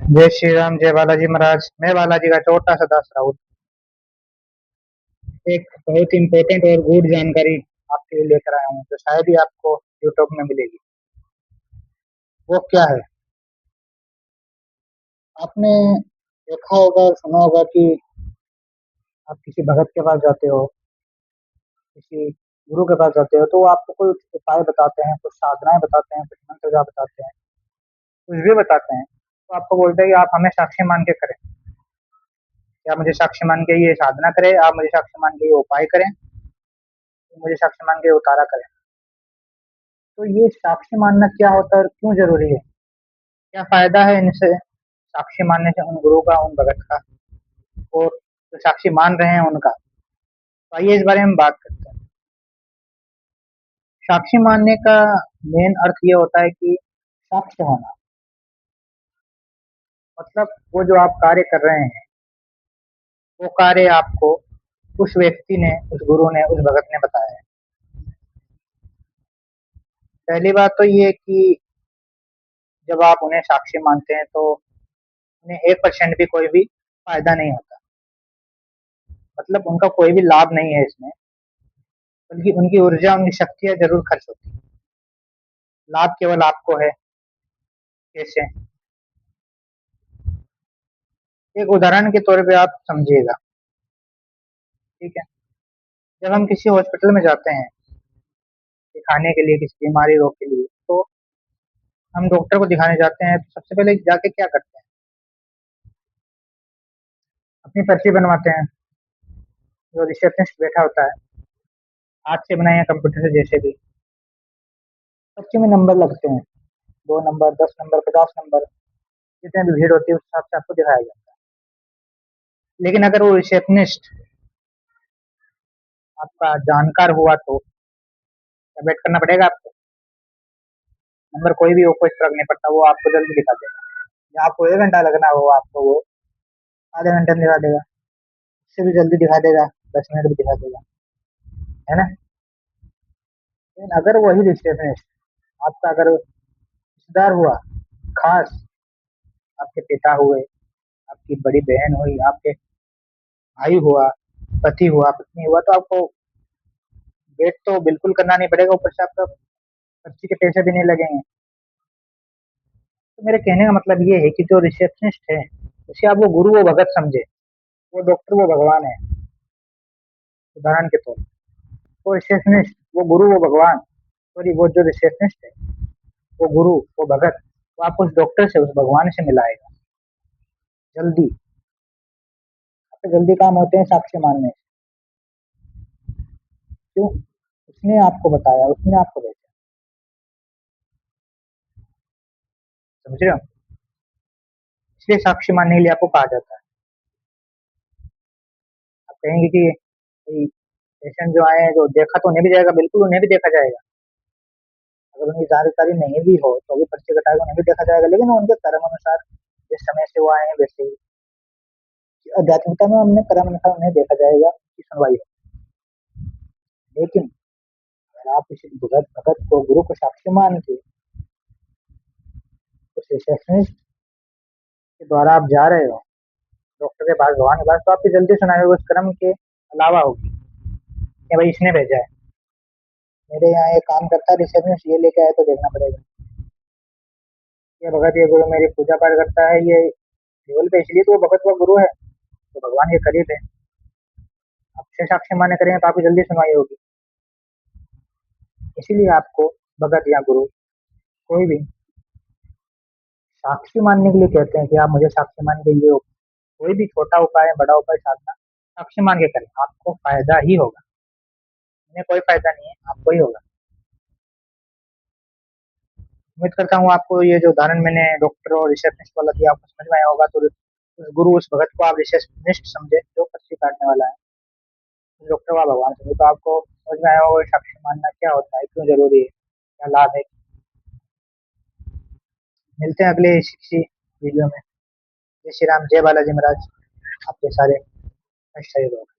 जय श्री राम, जय बालाजी महाराज। मैं बालाजी का छोटा सा दास राउत एक बहुत इम्पोर्टेंट और गुड जानकारी आपके लिए लेकर आया हूँ, तो शायद ही आपको यूट्यूब में मिलेगी। वो क्या है? आपने देखा होगा और सुना होगा कि आप किसी भगत के पास जाते हो, किसी गुरु के पास जाते हो, तो वो आपको कुछ उपाय बताते हैं, कुछ साधनाएं बताते हैं, कुछ मंत्र जाप बताते हैं, कुछ भी बताते हैं। तो आपको बोलते हैं कि आप हमें साक्षी मान के करें, या मुझे साक्षी मान के ये साधना करें, आप मुझे साक्षी मान के ये उपाय करें, मुझे साक्षी मान के ये उतारा करें। तो ये साक्षी मानना क्या होता है और क्यों जरूरी है? क्या फायदा है इनसे, साक्षी मानने से, उन गुरु का, उन भगत का, और जो साक्षी मान रहे हैं उनका? तो आइए इस बारे में बात करते हैं। साक्षी मानने का मेन अर्थ ये होता है कि साक्ष्य होना, मतलब वो जो आप कार्य कर रहे हैं, वो कार्य आपको उस व्यक्ति ने, उस गुरु ने, उस भगत ने बताया है। पहली बात तो ये कि जब आप उन्हें साक्षी मानते हैं तो उन्हें 1% भी कोई भी फायदा नहीं होता, मतलब उनका कोई भी लाभ नहीं है इसमें, बल्कि उनकी ऊर्जा, उनकी शक्तियाँ ज़रूर खर्च होती हैं। लाभ केवल आपको है। कैसे? एक उदाहरण के तौर पे आप समझिएगा, ठीक है? जब हम किसी हॉस्पिटल में जाते हैं दिखाने के लिए, किसी बीमारी, रोग के लिए, तो हम डॉक्टर को दिखाने जाते हैं, तो सबसे पहले जाके क्या करते हैं? अपनी पर्ची बनवाते हैं। जो रिसेप्शनिस्ट बैठा होता है, हाथ से बनाए या कंप्यूटर से, जैसे भी, पर्ची में नंबर लगते हैं, 2 नंबर, 10 नंबर, 50 नंबर, जितने भी भीड़ होती है उस हिसाब से आपको दिखाया जाता है। लेकिन अगर वो रिसेप्शनिस्ट आपका जानकार हुआ तो क्या वेट करना पड़ेगा आपको? नंबर कोई भी हो, कोई फर्क नहीं पड़ता, वो आपको जल्दी दिखा देगा। या आपको 1 घंटा लगना हो, आपको वो आधे घंटे में दिखा देगा, उससे भी जल्दी दिखा देगा, 10 मिनट भी दिखा देगा, है ना? लेकिन अगर वही रिसेप्शनिस्ट आपका अगर रिश्तेदार हुआ, खास, आपके पिता हुए, आपकी बड़ी बहन हुई, आपके भाई हुआ, पति हुआ, पत्नी हुआ, तो आपको वेट तो बिल्कुल करना नहीं पड़ेगा, ऊपर से आपका पर्ची के पैसे भी नहीं लगेंगे। तो मेरे कहने का मतलब ये है कि जो रिसेप्शनिस्ट है, उसे आप वो गुरु, वो भगत समझे, वो डॉक्टर, वो भगवान है, उदाहरण के तौर पर। वो रिसेप्शनिस्ट, वो गुरु, वो भगवान, सॉरी, वो जो रिसेप्शनिस्ट है, वो गुरु, वो भगत, वो आपको उस डॉक्टर से, उस भगवान से मिलाएगा जल्दी। आपके जल्दी काम होते हैं साक्ष्य मानने से। क्यों? उसने आपको बताया, उसने आपको भेजा। समझ रहे हो? इसलिए साक्ष्य मानने के लिए आपको कहा जाता है। आप कहेंगे कि पेशेंट जो आए हैं, जो देखा, तो उन्हें भी जाएगा, बिल्कुल उन्हें भी देखा जाएगा। अगर उनकी जानकारी नहीं भी हो तो भी पर्ची कटाएगा, उन्हें भी देखा जाएगा, लेकिन उनके कर्म अनुसार, जिस समय से वो आए हैं वैसे ही आध्यात्मिकता में हमने कर्म अनुसार उन्हें देखा जाएगा कि सुनवाई हो। लेकिन अगर आप किसी भगत भगत को, गुरु को साक्षी मान के उस रिसेप्शनिस्ट के द्वारा आप जा रहे हो डॉक्टर के पास, भगवान के पास, तो आपकी जल्दी सुनाई होगी, उस कर्म के अलावा होगी कि भाई इसने भेजा है, मेरे यहाँ ये काम करता है रिसेप्शनिस्ट, ये लेके आए तो देखना पड़ेगा। ये भगत, ये गुरु मेरी पूजा पाठ करता है, ये लेवल पे, इसलिए तो वो भगत, वो गुरु है, तो भगवान के करीब है। आपसे साक्ष्य मान्य करेंगे तो आपकी जल्दी सुनवाई होगी। इसीलिए आपको भगत या गुरु, कोई भी, साक्षी मानने के लिए कहते हैं कि आप मुझे साक्षी मान के ये कोई भी छोटा उपाय, बड़ा उपाय, साधना साक्षी मान के करें, आपको फायदा ही होगा। उन्हें कोई फायदा नहीं है, आपको ही होगा। उम्मीद करता हूँ आपको ये जो उदाहरण मैंने डॉक्टर और रिसेप्शनिस्ट वाला दिया, आपको समझ में आया होगा। तो उस गुरु, उस भगत को आप रिसेप्शनिस्ट समझे, जो पर्ची काटने वाला है, उस डॉक्टर का भगवान समझे, तो आपको समझ में आया होगा साक्षी मानना क्या होता है, क्यों जरूरी है, क्या लाभ है। मिलते हैं अगले किसी वीडियो में। जय श्री राम, जय बालाजी महाराज। आपके सारे कष्ट सही होगा।